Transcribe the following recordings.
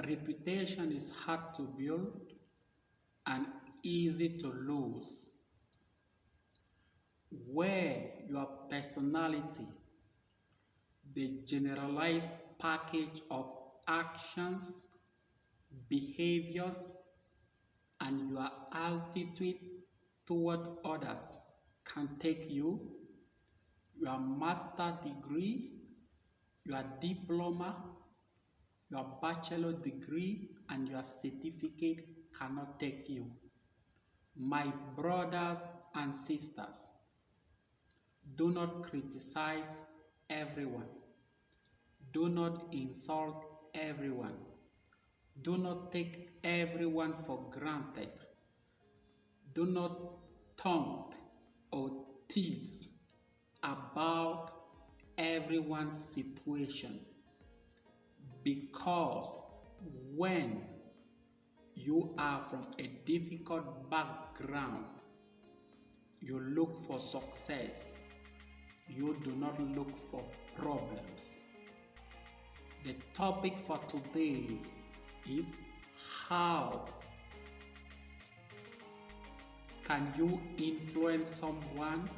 Reputation is hard to build and easy to lose. Where your personality, the generalized package of actions, behaviors, and your attitude toward others can take you, your master degree, your diploma, your bachelor degree, and your certificate cannot take you. My brothers and sisters, do not criticize everyone. Do not insult everyone. Do not take everyone for granted. Do not taunt or tease about everyone's situation, because when you are from a difficult background, you look for success. You do not look for problems. The topic for today is how can you influence someone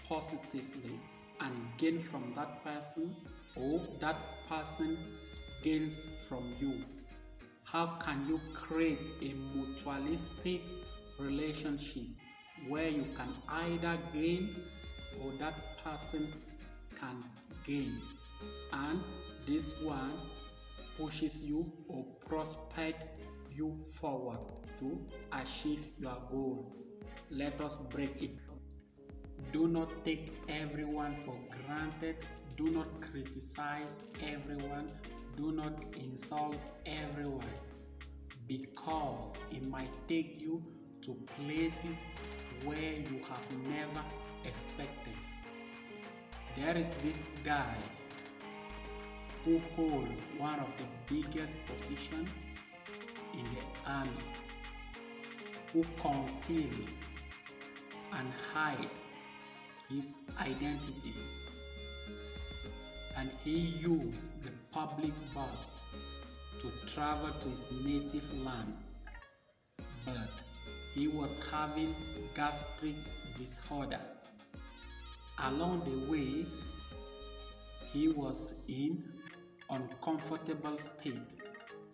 positively and gain from that person, or that person gains from you? How can you create a mutualistic relationship where you can either gain or that person can gain, and this one pushes you or prospers you forward to achieve your goal? Let us break it. Do not take everyone for granted. Do not criticize everyone. Do not insult everyone, because it might take you to places where you have never expected. There is this guy who holds one of the biggest positions in the army, who conceal and hide his identity, and he used the public bus to travel to his native land, but he was having gastric disorder. Along the way, he was in uncomfortable state.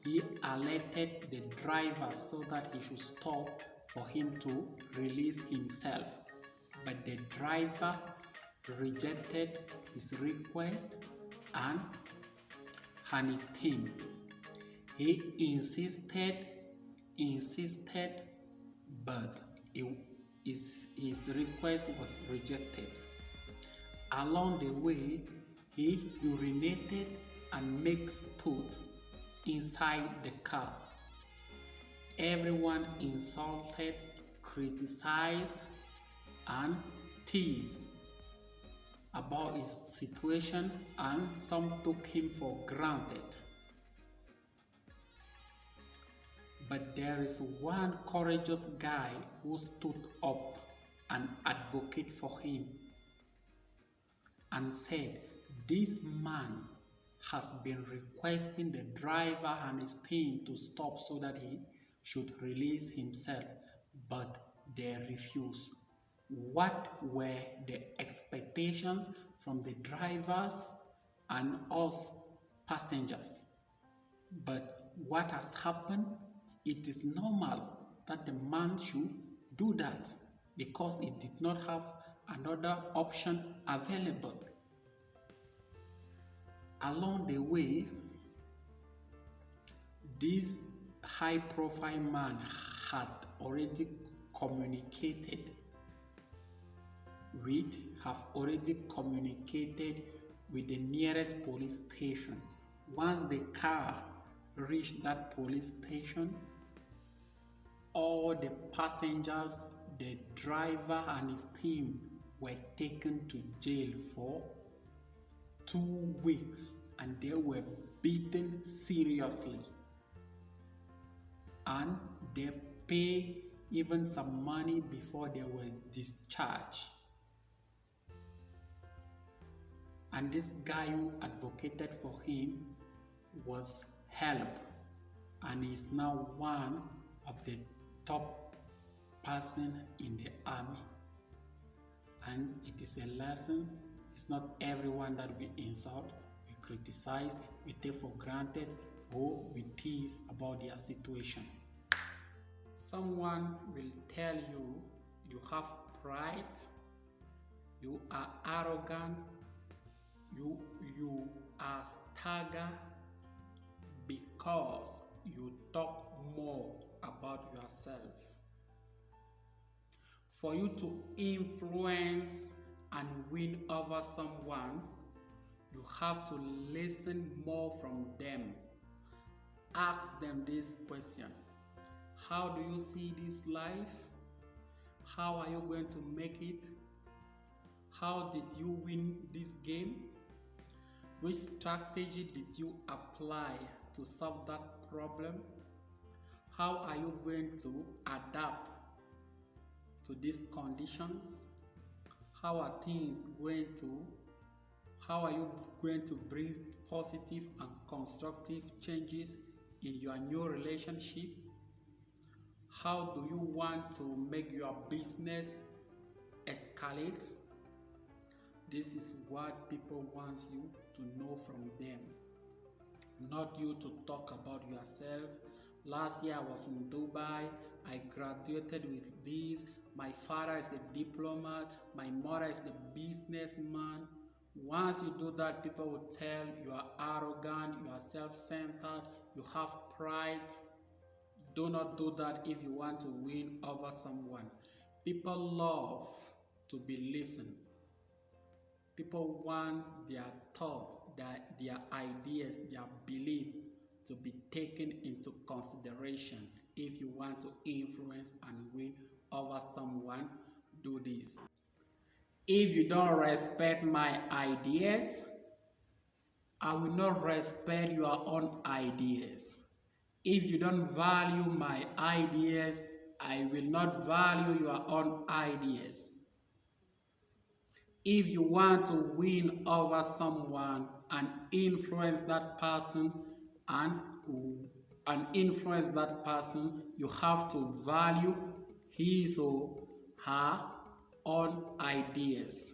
He alerted the driver so that he should stop for him to release himself, but the driver rejected his request and his team. He insisted, but his request was rejected. Along the way, he urinated and mixed tooth inside the car. Everyone insulted, criticized, and teased about his situation, and some took him for granted. But there is one courageous guy who stood up and advocated for him and said, "This man has been requesting the driver and his team to stop so that he should release himself, but they refused." What were the expectations from the drivers and us passengers? But what has happened? It is normal that the man should do that because he did not have another option available. Along the way, this high-profile man had already communicated with the nearest police station. Once the car reached that police station, all the passengers, the driver and his team were taken to jail for 2 weeks, and they were beaten seriously, and they paid even some money before they were discharged. And this guy who advocated for him was helped and is now one of the top person in the army. And it is a lesson. It's not everyone that we insult, we criticize, we take for granted, or we tease about their situation. Someone will tell you you have pride, you are arrogant, you are stagger because you talk more about yourself. For you to influence and win over someone, you have to listen more from them. Ask them this question: how do you see this life? How are you going to make it? How did you win this game? Which strategy did you apply to solve that problem? How are you going to adapt to these conditions? How are you going to bring positive and constructive changes in your new relationship? How do you want to make your business escalate? This is what people want you to know from them, not you to talk about yourself. Last year I was in Dubai, I graduated with this, my father is a diplomat, my mother is the businessman. Once you do that, people will tell you are arrogant, you are self-centered, you have pride. Do not do that if you want to win over someone. People love to be listened. People want their thought, their ideas, their belief to be taken into consideration. If you want to influence and win over someone, do this. If you don't respect my ideas, I will not respect your own ideas. If you don't value my ideas, I will not value your own ideas. If you want to win over someone and influence that person you have to value his or her own ideas.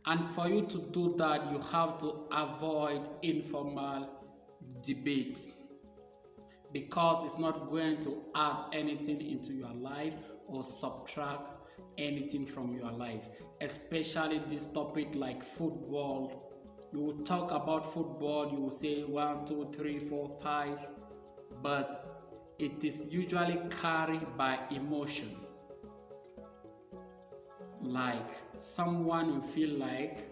And for you to do that, you have to avoid informal debates, because it's not going to add anything into your life or subtract anything from your life. Especially this topic like football. You will talk about football, you will say 1, 2, 3, 4, 5, but it is usually carried by emotion. Like someone you feel like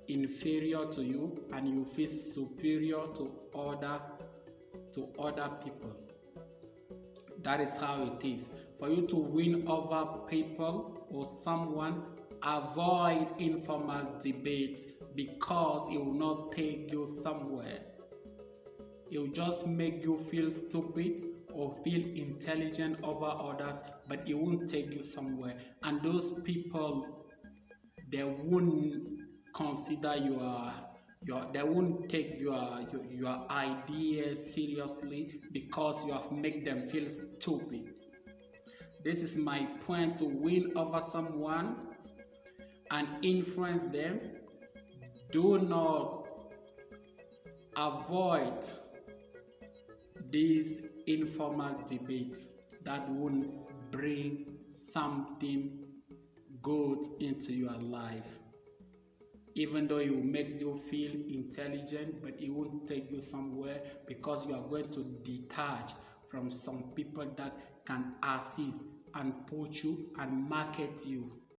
inferior to you and you feel superior to other people. That is how it is. For you to win over people or someone, avoid informal debates, because it will not take you somewhere. It will just make you feel stupid or feel intelligent over others, but it won't take you somewhere. And those people, they wouldn't consider they won't take your ideas seriously, because you have made them feel stupid. This is my point: to win over someone and influence them. Do not avoid this informal debate that won't bring something good into your life. Even though it will make you feel intelligent, but it won't take you somewhere, because you are going to detach from some people that can assist and push you and market you.